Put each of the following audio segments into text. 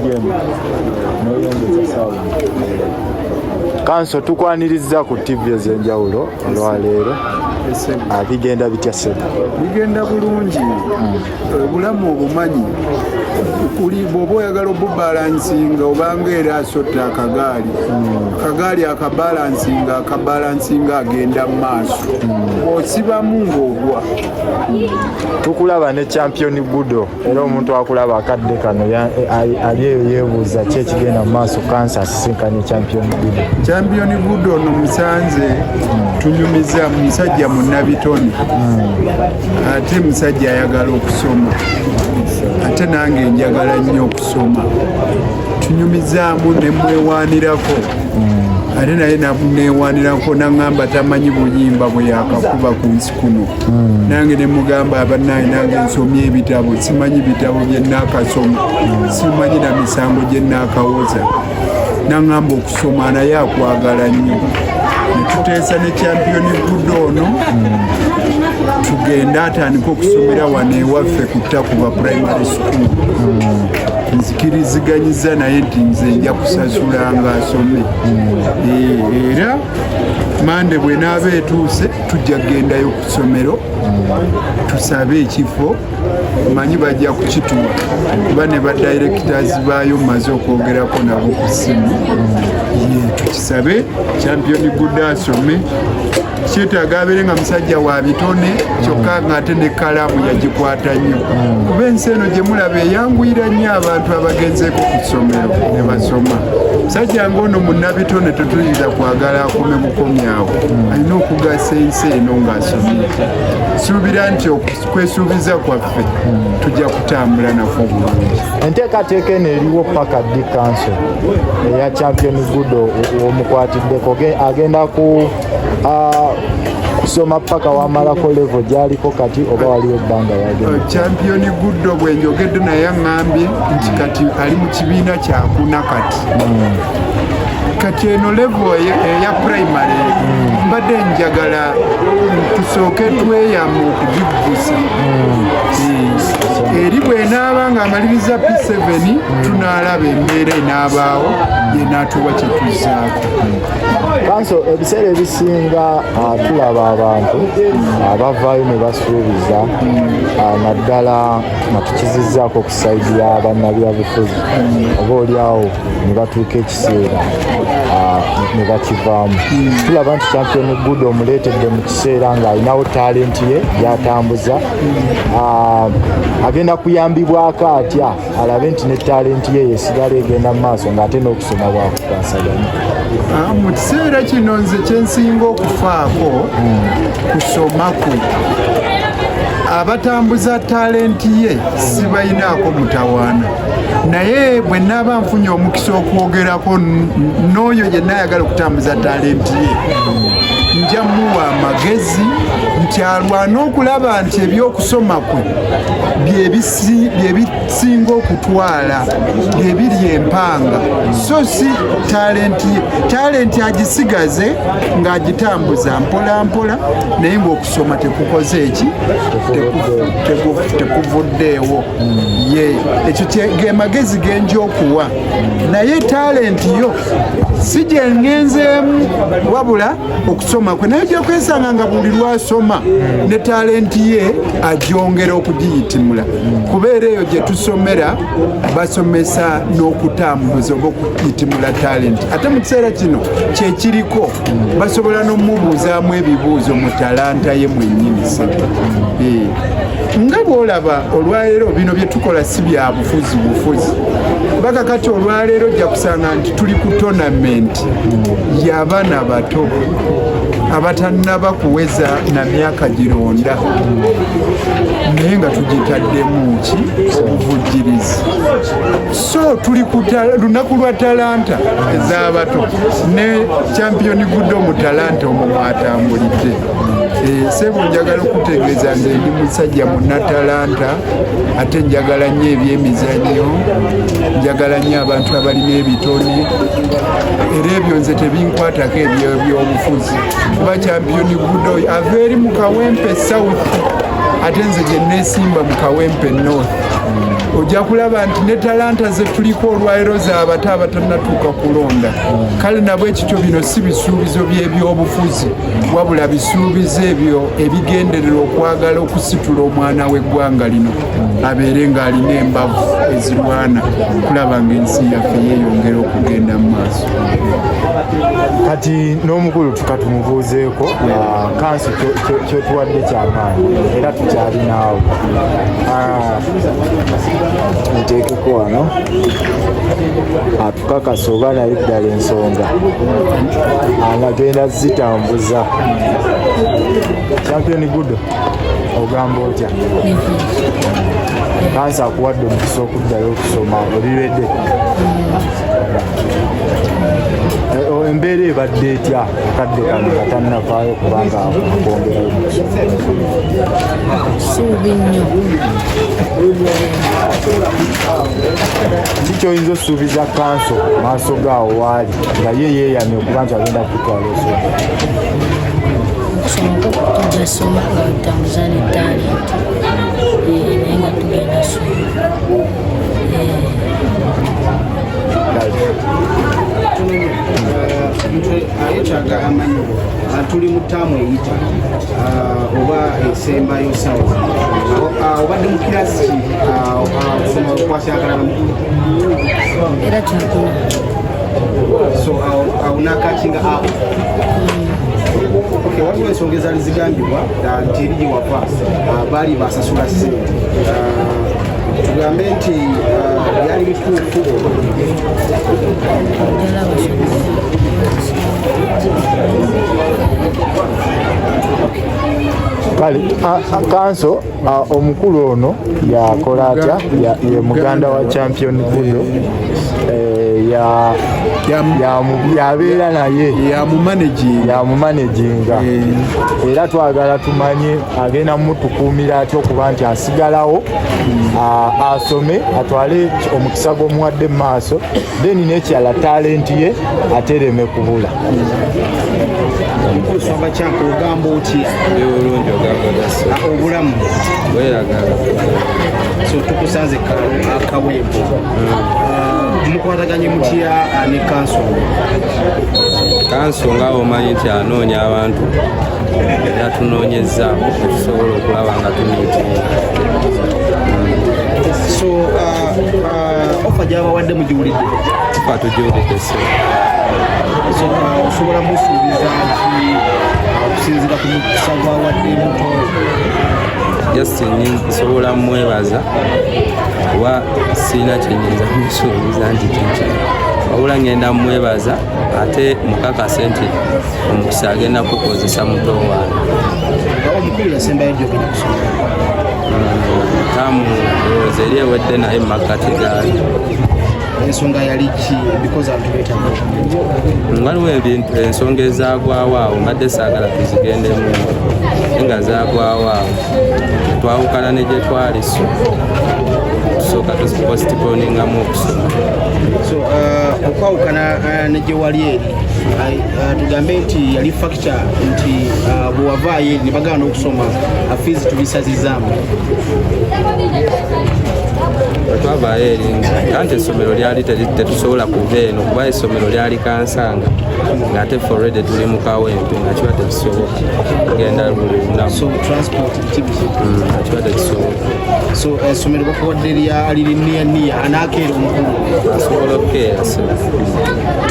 game noyongeza sawa. Kanso tukwaniriza ku TV ez'enjawulo olwaleero bigenda bitya sebo? Bigenda bulungi. Obulamu obumanyi kuli bw'oba oyagala obubalansinga obanga era asota akagaali akabalansinga agenda mu maaso osibamu ng'ogwa. Tukulaba ne champion budo era omuntu akulaba akadde kano ali eyo yeebuuza ki ekigenda mu maaso kansa asisinkanye champion budo. Champion budo ono musanze tunyumiza musajja munnabitone ate musajja ayagala okusoma ate nange njagala nnyo okusoma tunyumizaamu ne mwewaanirako ate naye newaanirako naŋŋamba tamanyi buyimba bwe yakakuba ku nsi kuno nange ne mugamba abannange nange nsomye ebitabo simanyi bitabo bye nnaakasoma simanyi na misango gye nnaakawoza naŋŋamba okusoma naye akwagala nnyo netuteesa ne champion budo ono tugenda atandika okusomera wano ewaffe ku Takuba primary school. Nzikiriziganyiza naye nti nze nja kusasula ng'asome era mande bwenaaba etuuse tujja kugendayo ku ssomero tusabe ekifo manyi bajja kukituwa kuba ne badirectors baayo mmaze okwogerako nabo ku ssimu tukisabe champion budo asome kyetaaga abeere nga musajja wa bitone kyokka ng'ate ne kalaamu yagikwata nnyo kuba ensi eno gye mulaba eyanguyira nnyo abantu abagenzeeko ku ssomero ne basoma. Musajja ng'ono munnabitone tetuyinza kwagala akome bukomyawo alina okugasa ensi eno ng'asomye. Suubira nti okwesuubiza kwaffe tujja kutambula nako bulungi. Enteekateeka eno eriwo paka ddi kanso eya champion budo omukwatiddeko agenda kusoma paka wamalako level gyaliko kati oba waliwo ebbanga yagenda? Champion budo bwe njogedde naye aŋŋambye nti kati ali mu kibiina kyakuna kati eno level eya primary mbadde njagala tusooke tweyama okugiggusa eri bw'enaaba ng'amaliriza P7 tunaalaba embeera enaabaawo yenaatuba kye tuzzaako. Kanso ebiseera ebisinga tulaba abantu abavaayo ne basuubiza naddala nga tukizizzaako ku sayidi ya bannabyabufuzi oba oliawo ne batuuka ekiseera ne bakivaamu. Tulaba nti champion budo omuleetedde mu kiseera ng'alinawo talenti ye yatambuza agenda kuyambibwako atya alabe nti ne talenti ye yesigala egenda mu maaso ng'ate n'okusoma bwakukwasaganya. Mu kiseera kino nze kyensinga okufaako kusoma kwe abatambuza talenti ye sibayinaako mutawaana naye bwe naaba nfunye omukisa okwogerako n'oyo gye naayagala okutambuza talenti ye nja muwa amagezi nti alwana okulaba nti ebyokusoma kwe byebisinga okutwala byebiri empanga so si talenti agisigaze ng'agitambuza mpola mpola naye ng'okusoma tekukoze eki tekuvuddeewo ye ekyo ge magezi genja okuwa naye talenti yo si gye ngenzeemu wabula okusoma kwe naye ojja kwesanga nga buli lwasoma ne talenti ye agyongera okugiyitimula kubeera eyo gye tusomera basomesa n'okutambuza oba okuyitimula talenti ate mu kiseera kino kyekiriko basobola n'omubuuzaamu ebibuuzo mu talanta ye mwennyini nga bw'olaba olwaleero bino bye tukola si bya bufuzi bakakati olwaleero ojja kusanga nti tuli ku tonamenti y'abaana bato abatannaba kuweza na myaka gironda naye nga tugitaddemu ki obuvujjirizi so tuli ku lunaku lwa talanta ez'abato ne champion budo mu talanta omwo mwatambulidde sebo njagala okutegeeza nze ndi musajja munnatalanta ate njagala nnyo ebyemizannyo njagala nnyo abantu abalina ebitone era ebyo nze tebinkwatako ebyobufuzi kuba champion budo ava eri mu Kawempe south ate nze gye neesimba mu Kawempe north ojja kulaba nti ne talanta ze tuliko olwaliro z'abato abatannatuuka kulonda kale nabwo ekityo bino si bisuubizo by'ebyobufuzi wabula bisuubizo ebyo ebigenderera okwagala okusitula omwana w'eggwanga lino abeere ng'alina embavu ezirwana kulaba ng'ensi yaffe yeeyongera okugenda mu maaso. Kati n'omukulu tukatumubuuzeeko kanso kyotuwadde kyamaanyi era tukyalinaawo nteekeko wano atukakasa oba naye ddala ensonga anagenda zitambuza. Champion Gudo ogamba otya? Kansa akuwadde omukisa okuddayo okusoma oliredde embeera ebadde etya akadde kano katannafaayo kubanga akwongerayo suubi nnyo. ki kyoyinza osuubiza kanso maaso gaawo waali nga ye yeeyamye okuba nti agenda kutwala osoma? Okusoma tujja soma nga tutambuza ne talenti naye nga tugenda soma. ayetaaga amanyi tuli mu ttaamu eyita oba esembayo sawa obadde mu kirasi kusoma kwasyakalanamu Era kyakuna so aunakakinga apo waliwo ensonga ezaali zigambibwa nti eri gyewava baali basasula ssente tugambe nti byali bituufu kale kanso omukulu ono yakola atya ye muganda wa Champion Gudo yabeera naye yamumanaginga era twagala tumanye agenda mutukuumira atya okuba nti asigalawo asome atwale omukisa gw'omuwadde mu maaso then n'ekirala talenti ye atereme kubula. okusoma kyako ogamba otya olungi ogamba obulamu weeragala so tukusanze akawempo mukwataganye mutya ne kanso nga omanyi nti anoonya abantu era tunoonyeza okusobola okulaba nga tumiitinga so ofa gyabawadde mugiwulidde tufa tugiwulidde so osobola musuubiza nti okusinzira ku mukisa gwawadde muto just nsobola mwebaza kuba sirina kyenyinza kumusuubiza nti kiki wabula ngenda mwebaza ate mukakase nti omukisa agenda kukozesa muto wange. omukulu yasembayo gyogenda kusoma tamu ndowooza eri ewedde naye mu makkati gaayo. ensonga yali ki because abantu beetaga waliwo ebintu ensonga ezagwawo awo mbadde saagala tuzigendemu nga zagwawo awo twawukana ne gye twali tusooka tuzipostponingamu okusoma. so okwawukana ne gye wali eri tugambe nti yali factor nti bwe wavaayo eri ne bagana okusoma fees tubisazizaamu twavaayo eri anti essomero lyali tetusobola kuva eno kuba essomero lyali kansanga ng'ate forrede tuli mu kawempe nga kiba tekisoboka kugenda buli lunaku so transport nga kiba tekisoboka so essomero bakuwadde liriniya anaakeera omukulu asobola okukeera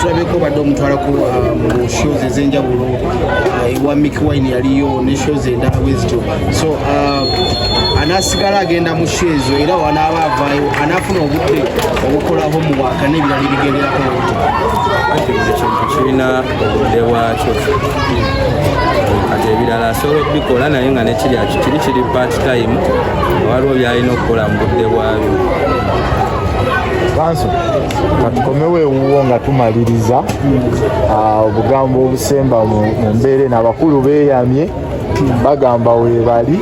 tulabeko badde omutwalako mu shows ez'enjawulo ewa Mickey Wine yaliyo ne shows endala bwe zityo so anaasigala agenda mu show ezo era wanaaba avaayo anaafuna obudde obukolaho mu waka n'ebirala ebigenderako anti buli kintu kirina obudde bwakyo kati ebirala asobola okubikola naye nga kiri part time waliwo byalina okukola mu budde bwabyo. Kanso katukomewo ewuwo nga tumaliriza obugambo obusemba mu mbeera eno abakulu beeyamye bagamba weebali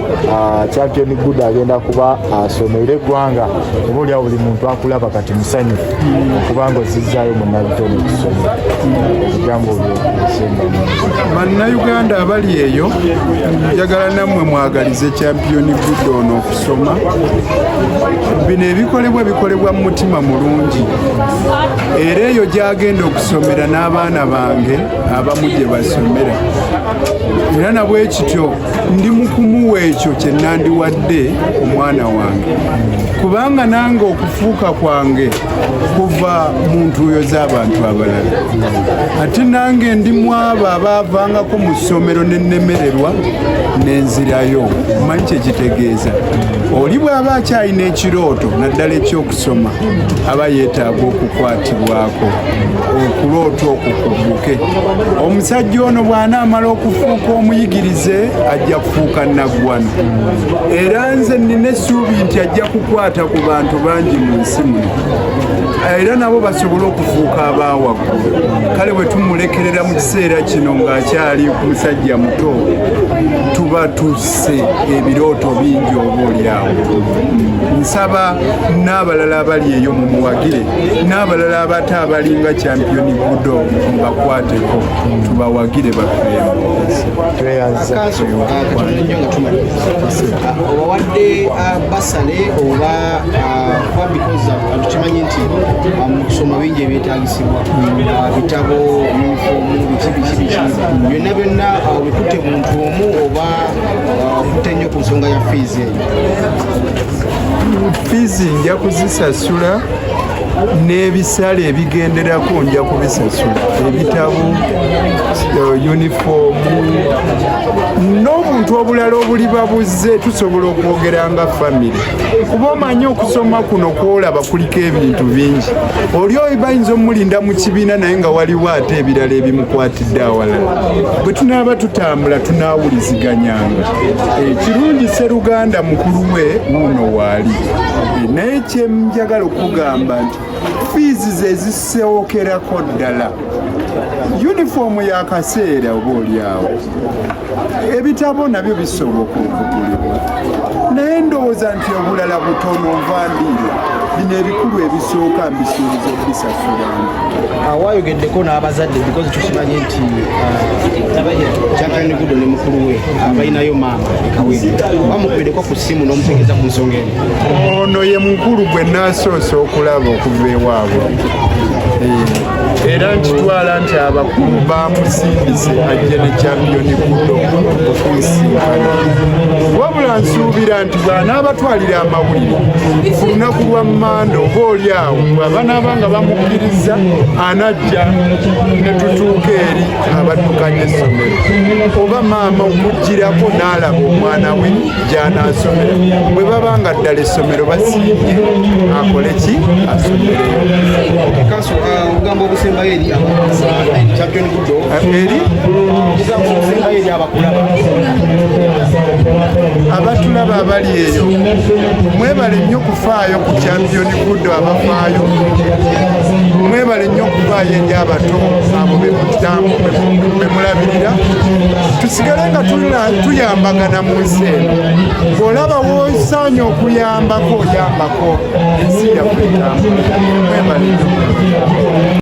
champion good agenda kuba asomera eggwanga obaolyawo buli muntu akulaba kati musanyufu okubanga ozizzaayo munnabitone okusomera ebigambo byosemba bannayuganda abali eyo njagala nammwe mwagalize champion good ono okusoma bino bikolebwa mu mutima mulungi era eyo gyagenda okusomera n'abaana bange abamu gye basomera era nabwe kityo ndi mu kumuwa ekyo kye nandiwadde omwana wange kubanga nange okufuuka kwange kuva mu ntuuyo z'abantu abalala ate nange ndi mu abo abaavangako mu ssomero n'ennemererwa n'enzirayo manyi kye kitegeeza oli bw'aba akyalina ekirooto naddala ekyokusoma aba yeetaaga okukwatibwako okuloota okukuguke omusajja ono bw'anaamala okufuuka omuyigirize ajja kufuuka naggwano era nze nina essuubi nti ajja kukwata ku bantu bangi mu nsi muno era nabo basobole okufuuka abaawaggulu kale bwe tumulekerera mu kiseera kino ng'akyali ku musajja muto tuba tusse ebirooto bingi oba olyawo nsaba n'abalala abali eyo mumuwagire n'abalala abate abalinga champion budo mubakwateko tubawagire obawadde basale oba kuba because tukimanyi nti mu kusoma bingi ebyetaagisibwa bitabo yunifoomu biki byonna byonna bikutte muntu omu oba kutte nnyo ku nsonga ya fiizi eyo fiizi nja kuzisasula n'ebisale ebigenderako nja kubisasula ebitabo yunifoomu n'obuntu obulala obuliba buzze tusobola okwogera nga famire kuba omanyi okusoma kuno kwolaba kuliko ebintu bingi oli oyo bayinza omulinda mu kibiina naye nga waliwo ate ebirala ebimukwatidde awalala bwe tunaaba tutambula tunaawuliziganyanga kirungi Sseruganda mukulu we wuuno waali naye kyemjagala okugamba nti fiizi ze zisookerako ddala yunifoomu y'akaseera oba olyawo ebitabo nabyo bisoboka okugulibwa naye ndowooza nti obulala butono nvandiirwa bino ebikulu ebisooka mbisuubiza okubisasulanga wayogeddeko n'abazadde because tukimanyi nti champion good ne mukulu we abalinayo maama ekawezi bamukubiddeko ku ssimu n'omutegeeza ku nsonga eno ono ye mukulu gwe naasoose okulaba okuva ewaabwe era nkitwala nti abakulu bamusindise ajje ne champion good okunsisinkana wabula nsuubira nti bw'anaabatwalira amawulire ku lunaku lwa Mmande oba olyawo bw'abanaaba nga bamukkiriza anajja ne tutuuka eri abaddukanya essomero oba maama omugirako n'alaba omwana we gy'anaasomera bwe baba nga ddala essomero basiibye akole ki asomereyo obugambo obusembayo eri champion good eri obugambo obusembayo eri abakulaba abatulaba abali eyo mwebale nnyo okufaayo ku champion good abafaayo mwebale nnyo okufaayo eri abato abo bemulabirira tusigale nga tuyambagana mu nsi eno bw'olaba wosaanye okuyambako oyambako ensi yaffe etambula mwebale nnyo